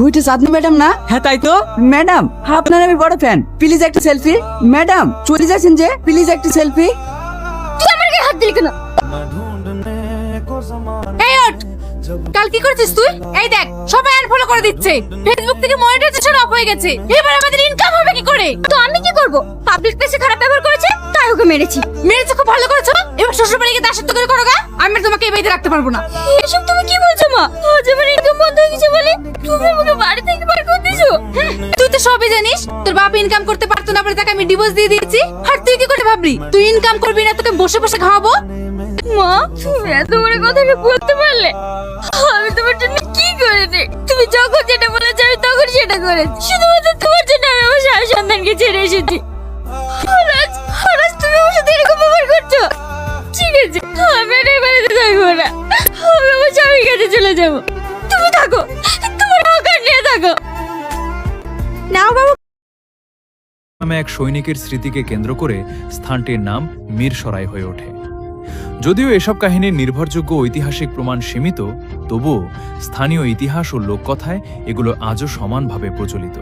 ওইটা চাঁদনি ম্যাডাম না? হ্যাঁ তাই তো। ম্যাডাম আপনার আমি বড় ফ্যান, প্লিজ একটা সেলফি। ম্যাডাম চলে যাচ্ছেন যে, প্লিজ একটা সেলফি। তুই আমার গায়ে হাত দিলি কেন? এই ওঠ, কাল কি করছিস তুই? এই দেখ সবাই আনফলো করে দিচ্ছে, ফেসবুক থেকে মনিটাইজেশন অফ হয়ে গেছে। এবার আমাদের ইনকাম হবে কি করে? তো আমি কি করব? পাবলিক প্লেসে খারাপ ব্যবহার করেছে তাই ওকে মেরেছি। মেরেছে খুব ভালো করেছো, এবার শ্বশুর বাড়িকে দাসত্ব করে করো গা। আমি আর তোমাকে এই বাড়িতে রাখতে পারবো না। এসব তুমি কি বলছো মা? আজ আমার ইনকাম বন্ধ হয়ে গেছে বলে তুমি আমাকে বাড়ি থেকে বের করে দিছো। তুই তো সবই জানিস, তোর বাপ ইনকাম করতে পারতো না বলে তাকে আমি ডিভোর্স দিয়ে দিয়েছি। আর তুই কি করে ভাবলি তুই ইনকাম করবি না, তোকে বসে বসে খাওয়াবো? মা তুমি এত বড় কথাটা বলতে পারলে? আমি তোমার জন্য কি করিনি? তুমি যখন যেটা বলেছো আমি তখন সেটা করেছি, শুধুমাত্র তোমার জন্য আমি আমার স্বামী সন্তানকে ছেড়ে এসেছি। হরাজ তুমি আমার সাথে এরকম ব্যবহার করছো? ঠিক আছে আমি আর এই বাড়িতে থাকবো না, আমি আমার স্বামীর কাছে চলে যাবো। তুমি থাকো, তোমার অকার নিয়ে থাকো। নাও বাবু। নামে এক সৈনিকের স্মৃতিকে কেন্দ্র করে স্থানটির নাম মিরসরাই হয়ে ওঠে। যদিও এসব কাহিনীর নির্ভরযোগ্য ঐতিহাসিক প্রমাণ সীমিত, তবুও স্থানীয় ইতিহাস ও লোককথায় এগুলো আজও সমানভাবে প্রচলিত।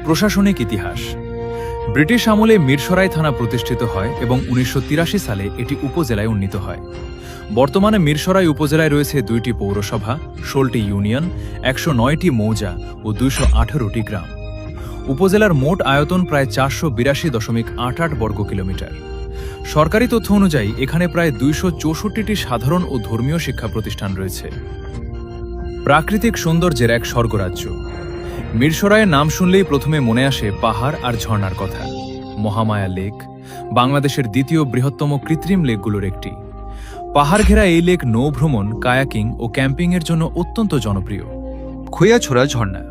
প্রশাসনিক ইতিহাস। ব্রিটিশ আমলে মিরসরাই থানা প্রতিষ্ঠিত হয় এবং 1983 সালে এটি উপজেলায় উন্নীত হয়। বর্তমানে মিরসরাই উপজেলায় রয়েছে 2টি পৌরসভা, 16টি ইউনিয়ন, 109টি মৌজা ও 218টি গ্রাম। উপজেলার মোট আয়তন প্রায় 482.88 বর্গ কিলোমিটার। সরকারি তথ্য অনুযায়ী এখানে প্রায় 264টি সাধারণ ও ধর্মীয় শিক্ষা প্রতিষ্ঠান রয়েছে। প্রাকৃতিক সৌন্দর্যের এক স্বর্গরাজ্য। মিরসরাইয়ের নাম শুনলেই প্রথমে মনে আসে পাহাড় আর ঝর্ণার কথা। মহামায়া লেক বাংলাদেশের দ্বিতীয় বৃহত্তম কৃত্রিম লেকগুলোর একটি। পাহাড় ঘেরা এই লেক নৌভ্রমণ, কায়াকিং ও ক্যাম্পিংয়ের জন্য অত্যন্ত জনপ্রিয়। খৈয়াছড়া ঝর্ণা।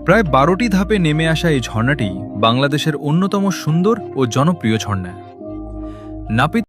প্রায় 12টি ধাপে নেমে আসা এই ঝর্ণাটি বাংলাদেশের অন্যতম সুন্দর ও জনপ্রিয় ঝর্ণা। নাপিত